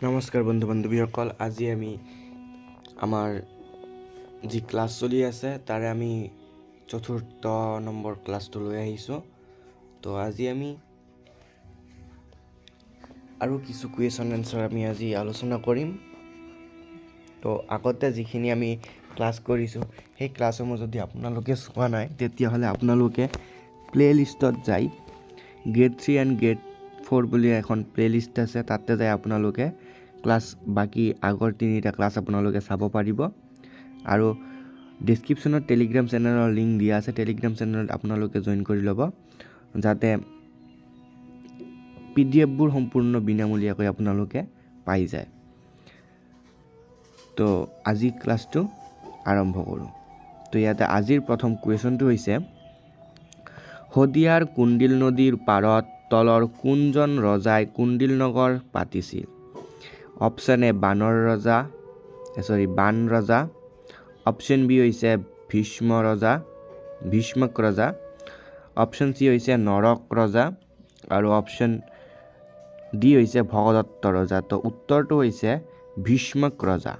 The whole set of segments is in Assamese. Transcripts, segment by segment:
নমস্কাৰ বন্ধু বান্ধৱীসকল, আজি আমি আমাৰ যি ক্লাছ চলি আছে তাৰে আমি চতুৰ্থ নম্বৰ ক্লাছটো লৈ আহিছোঁ। তো আজি আমি আৰু কিছু কুৱেশ্যন এনচাৰ আমি আজি আলোচনা কৰিম। তো আগতে যিখিনি আমি ক্লাছ কৰিছোঁ সেই ক্লাছসমূহ যদি আপোনালোকে চোৱা নাই তেতিয়াহ'লে আপোনালোকে প্লে'লিষ্টত যায় গ্ৰেড 3 এণ্ড গ্ৰেড 4 বুলি এখন প্লে'লিষ্ট আছে, তাতে যায় আপোনালোকে ক্লাছ বাকী আগৰ 3টা ক্লাছ আপোনালোকে চাব পাৰিব। আৰু ডিছক্ৰিপশ্যনত টেলিগ্ৰাম চেনেলৰ লিংক দিয়া আছে, টেলিগ্ৰাম চেনেলত আপোনালোকে জইন কৰি ল'ব যাতে PDFবোৰ সম্পূৰ্ণ বিনামূলীয়াকৈ আপোনালোকে পাই যায়। তো আজি ক্লাছটো আৰম্ভ কৰোঁ। তো ইয়াতে আজিৰ প্ৰথম কুৱেশ্যনটো হৈছে, শদিয়াৰ কুন্দিল নদীৰ পাৰত তলৰ কোনজন ৰজাই কুন্দিল নগৰ পাতিছিল? অপশ্যন এ বান ৰজা, অপশ্যন বি হৈছে ভীষ্মক ৰজা, অপশ্যন চি হৈছে নৰক ৰজা আৰু অপশ্যন ডি হৈছে ভগদত্ত ৰজা। তো উত্তৰটো হৈছে ভীষ্মক ৰজা।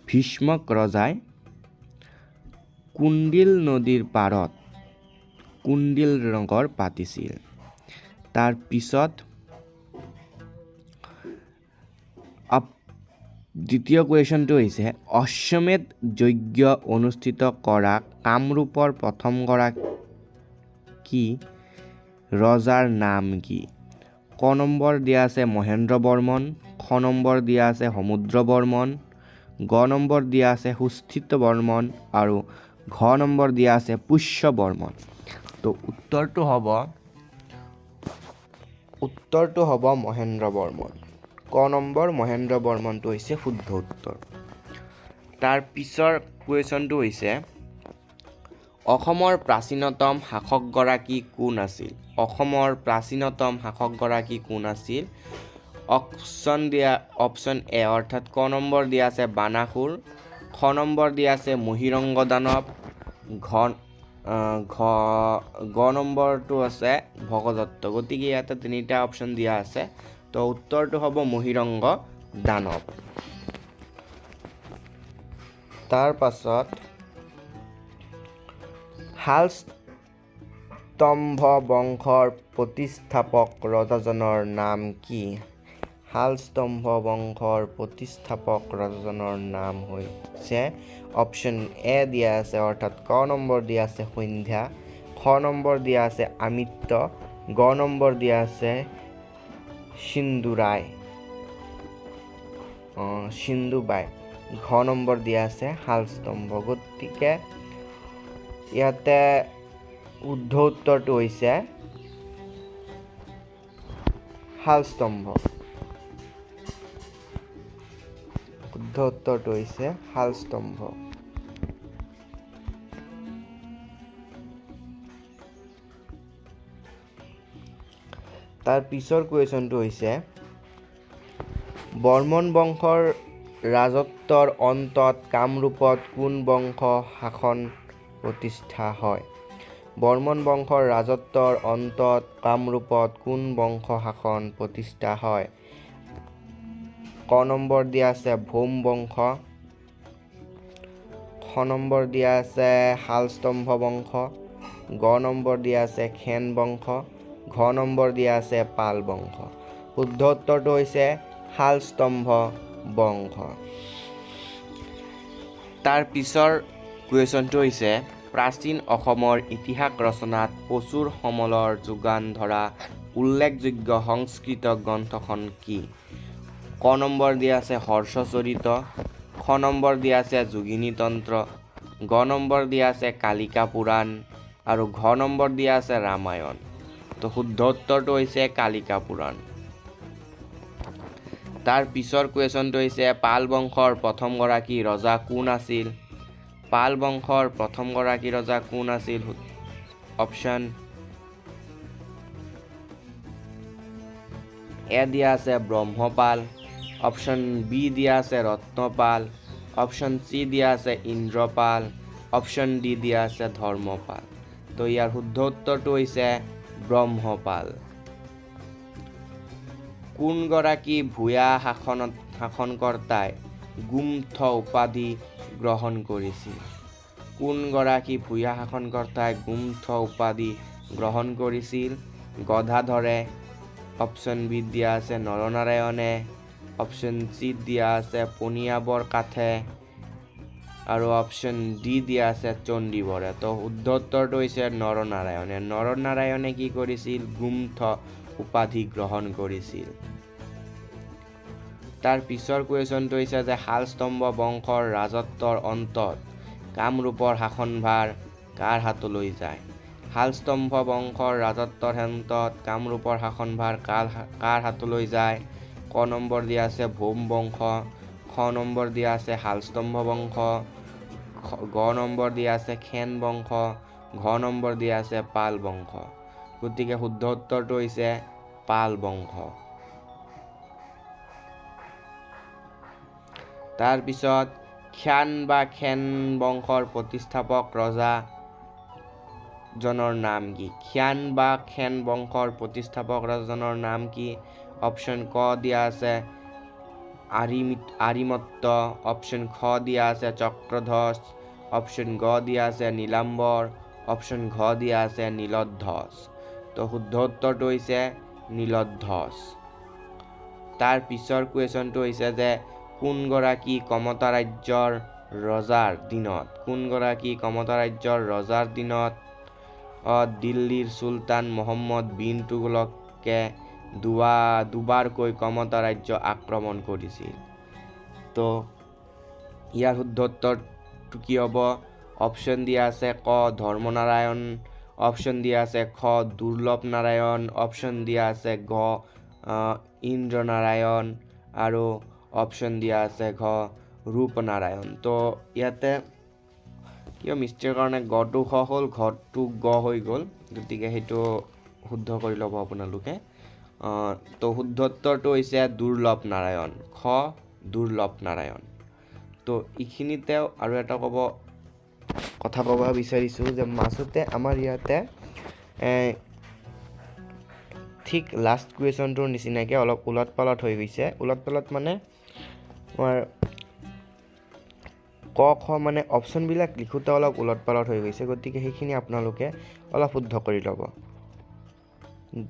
ভীষ্মক ৰজাই কুন্দিল নদীৰ পাৰত কুন্দিল নগৰ পাতিছিল। তাৰ পিছত দ্বিতীয় কুৱেশ্যনটো হৈছে, অশ্বমেধ যজ্ঞ অনুষ্ঠিত কৰা কামৰূপৰ প্ৰথমগৰাকী ৰজাৰ নাম কি? ক নম্বৰ দিয়া আছে মহেন্দ্ৰ বৰ্মন, খ নম্বৰ দিয়া আছে সমুদ্ৰ বৰ্মন, গ নম্বৰ দিয়া আছে সুস্থিত বৰ্মন আৰু ঘ নম্বৰ দিয়া আছে পুষ্য বৰ্মন। তো উত্তৰটো হ'ব মহেন্দ্ৰ বৰ্মন। ক নম্বৰ মহেন্দ্ৰ বৰ্মনটো হৈছে শুদ্ধ উত্তৰ। তাৰ পিছৰ কুৱেশ্যনটো হৈছে, অসমৰ প্ৰাচীনতম শাসকগৰাকী কোন আছিল? অসমৰ প্ৰাচীনতম শাসকগৰাকী কোন আছিল? অপশ্যন এ অৰ্থাৎ ক নম্বৰ দিয়া আছে বানাসুৰ, খ নম্বৰ দিয়া আছে মহিৰংগ দানৱ, গ নম্বৰটো আছে ভগদত্ত। গতিকে ইয়াতে 3টা অপশ্যন দিয়া আছে। তো উত্তৰটো হ'ব মহিৰংগ দানৱ। তাৰ পাছত শালস্তম্ভ বংশৰ প্ৰতিষ্ঠাপক ৰজাজনৰ নাম কি? শালস্তম্ভ বংশৰ প্ৰতিষ্ঠাপক ৰজাজনৰ নাম হৈছে অপশ্যন এ দিয়া আছে অৰ্থাৎ ক নম্বৰ দিয়া আছে সন্ধ্যা, খ নম্বৰ দিয়া আছে আমিত্য, গ নম্বৰ দিয়া আছে সিন্ধুবাই, ঘ নম্বৰ দিয়া আছে শালস্তম্ভ। গতিকে ইয়াতে শুদ্ধ উত্তৰটো হৈছে শালস্তম্ভ। শুদ্ধ উত্তৰটো হৈছে শালস্তম্ভ। তাৰ পিছৰ কুৱেশ্যনটো হৈছে, বৰ্মন বংশৰ ৰাজত্বৰ অন্তত কামৰূপত কোন বংশ শাসন প্ৰতিষ্ঠা হয়? বৰ্মন বংশৰ ৰাজত্বৰ অন্তত কামৰূপত কোন বংশ শাসন প্ৰতিষ্ঠা হয়? ক নম্বৰ দিয়া আছে ভৌম বংশ, খ নম্বৰ দিয়া আছে শালস্তম্ভ বংশ, গ নম্বৰ দিয়া আছে খেন বংশ, ঘ নম্বৰ দিয়া আছে পাল বংশ। শুদ্ধ উত্তৰটো হৈছে শালস্তম্ভ বংশ। তাৰ পিছৰ কুৱেশ্যনটো হৈছে, প্ৰাচীন অসমৰ ইতিহাস ৰচনাত প্ৰচুৰ সমলৰ যোগান ধৰা উল্লেখযোগ্য সংস্কৃত গ্ৰন্থখন কি? ক নম্বৰ দিয়া আছে হৰ্ষচৰিত, খ নম্বৰ দিয়া আছে যোগিনী তন্ত্ৰ, গ নম্বৰ দিয়া আছে কালিকা পুৰাণ আৰু ঘ নম্বৰ দিয়া আছে ৰামায়ণ। তো শুদ্ধ উত্তৰটো হৈছে কালিকা পুৰাণ। তাৰ পিছৰ কুৱেশ্যনটো হৈছে, পাল বংশৰ প্ৰথমগৰাকী ৰজা কোন আছিল? পাল বংশৰ প্ৰথমগৰাকী ৰজা কোন আছিল? অপশ্যন এ দিয়া আছে ব্ৰহ্মপাল, অপশ্যন বি দিয়া আছে ৰত্নপাল, অপশ্যন চি দিয়া আছে ইন্দ্ৰপাল, অপশ্যন ডি দিয়া আছে ধৰ্মপাল। তো ইয়াৰ শুদ্ধ উত্তৰটো হৈছে ব্ৰহ্মপাল। কোনগৰাকী ভূঞা শাসনকৰ্তাই গুম্ফ উপাধি গ্ৰহণ কৰিছিল? কোনগৰাকী ভূঞা শাসনকৰ্তাই গুম্ফ উপাধি গ্ৰহণ কৰিছিল? গদাধৰে। অপশ্যন বিত দিয়া আছে নৰনাৰায়ণে। অপশ্যন চিত দিয়া আছে পনীয়া বৰকাথে আৰু অপশ্যন ডি দিয়া আছে চণ্ডীবৰে। তো শুদ্ধ উত্তৰটো হৈছে নৰনাৰায়ণে। নৰনাৰায়ণে কি কৰিছিল? গুম্ফ উপাধি গ্ৰহণ কৰিছিল। তাৰ পিছৰ কুৱেশ্যনটো হৈছে যে শালস্তম্ভ বংশৰ ৰাজত্বৰ অন্তত কামৰূপৰ শাসনভাৰ কাৰ হাতলৈ যায়? শালস্তম্ভ বংশৰ ৰাজত্বৰ অন্তত কামৰূপৰ শাসনভাৰ কাৰ হাতলৈ যায়? ক নম্বৰ দিয়া আছে ভৌম বংশ, খ নম্বৰ দিয়া আছে শালস্তম্ভ বংশ, গ নম্বৰ দিয়া আছে সেন বংশ, ঘ নম্বৰ দিয়া আছে পাল বংশ। গতিকে শুদ্ধ উত্তৰটো হৈছে পাল বংশ। তাৰপিছত খ্যান বা খেন বংশৰ প্ৰতিষ্ঠাপক ৰজাজনৰ নাম কি? খ্যান বা খেন বংশৰ প্ৰতিষ্ঠাপক ৰজাজনৰ নাম কি? অপশ্যন ক দিয়া আছে আৰিমত্ত, অপশ্যন খ দিয়া আছে চক্ৰধ্বজ, অপশ্যন গ দিয়া আছে নীলাম্বৰ, অপশ্যন ঘ দিয়া আছে নীলধ্বজ। তো শুদ্ধ উত্তৰটো হৈছে নীলধ্বজ। তাৰ পিছৰ কুৱেশ্যনটো হৈছে যে কোনগৰাকী কমতা ৰাজ্যৰ ৰজাৰ দিনত দিল্লীৰ চুলতান মহম্মদ বিন তুগলকে দুবাৰকৈ কমতা ৰাজ্য আক্ৰমণ কৰিছিল? তো ইয়াৰ শুদ্ধ উত্তৰটো কি হ'ব? অপশ্যন দিয়া আছে ক ধৰ্মনাৰায়ণ, অপশ্যন দিয়া আছে খ দুৰ্লভ নাৰায়ণ, অপশ্যন দিয়া আছে ঘ ইন্দ্ৰনাৰায়ণ আৰু অপশ্যন দিয়া আছে ঘ ৰূপনাৰায়ণ। তো ইয়াতে কিয় মিষ্টেকৰ কাৰণে গটো খ হ'ল, ঘটো গ হৈ গ'ল। গতিকে সেইটো শুদ্ধ কৰি ল'ব আপোনালোকে। তো শুদ্ধ উত্তৰটো হৈছে দুৰ্লভ নাৰায়ণ, খ দুৰ্লভ নাৰায়ণ। তো এইখিনিতে আৰু এটা কথা ক'ব বিচাৰিছোঁ যে মাজতে আমাৰ ইয়াতে ঠিক লাষ্ট কুৱেশ্যনটোৰ নিচিনাকৈ অলপ ওলট পালট হৈ গৈছে। ওলট পালট মানে আমাৰ ক খ মানে অপশ্যনবিলাক লিখোঁতে অলপ ওলট পালট হৈ গৈছে। গতিকে সেইখিনি আপোনালোকে অলপ শুদ্ধ কৰি ল'ব।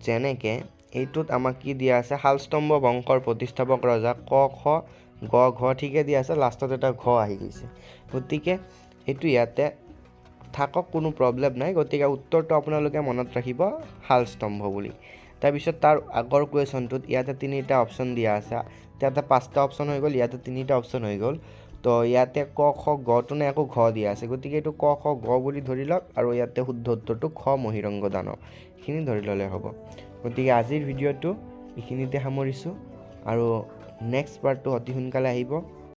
যেনেকৈ এইটোত আমাক কি দিয়া আছে? শালস্তম্ভ বংশৰ প্ৰতিষ্ঠাপক ৰজা ক খ গ ঘ ঠিকে দিয়া আছে, লাষ্টত এটা ঘ আহি গৈছে। গতিকে এইটো ইয়াতে থাকক, কোনো প্ৰব্লেম নাই। গতিকে উত্তৰটো আপোনালোকে মনত ৰাখিব শালস্তম্ভ বুলি। তাৰপিছত তাৰ আগৰ কুৱেশ্যনটোত ইয়াতে 3টা অপশ্যন দিয়া আছে, ইয়াতে 5টা অপশ্যন হৈ গ'ল, ইয়াতে 3টা অপশ্যন হৈ গ'ল। তো ইয়াতে ক খ গটো নে আকৌ ঘ দিয়া আছে। গতিকে এইটো ক খ গ বুলি ধৰি লওক আৰু ইয়াতে শুদ্ধ উত্তৰটো খ মহিৰংগ দানৱ, এইখিনি ধৰি ল'লে হ'ব। গতিকে আজিৰ ভিডিঅ'টো এইখিনিতে সামৰিছোঁ আৰু নেক্সট পাৰ্টটো অতি সোনকালে আহিব।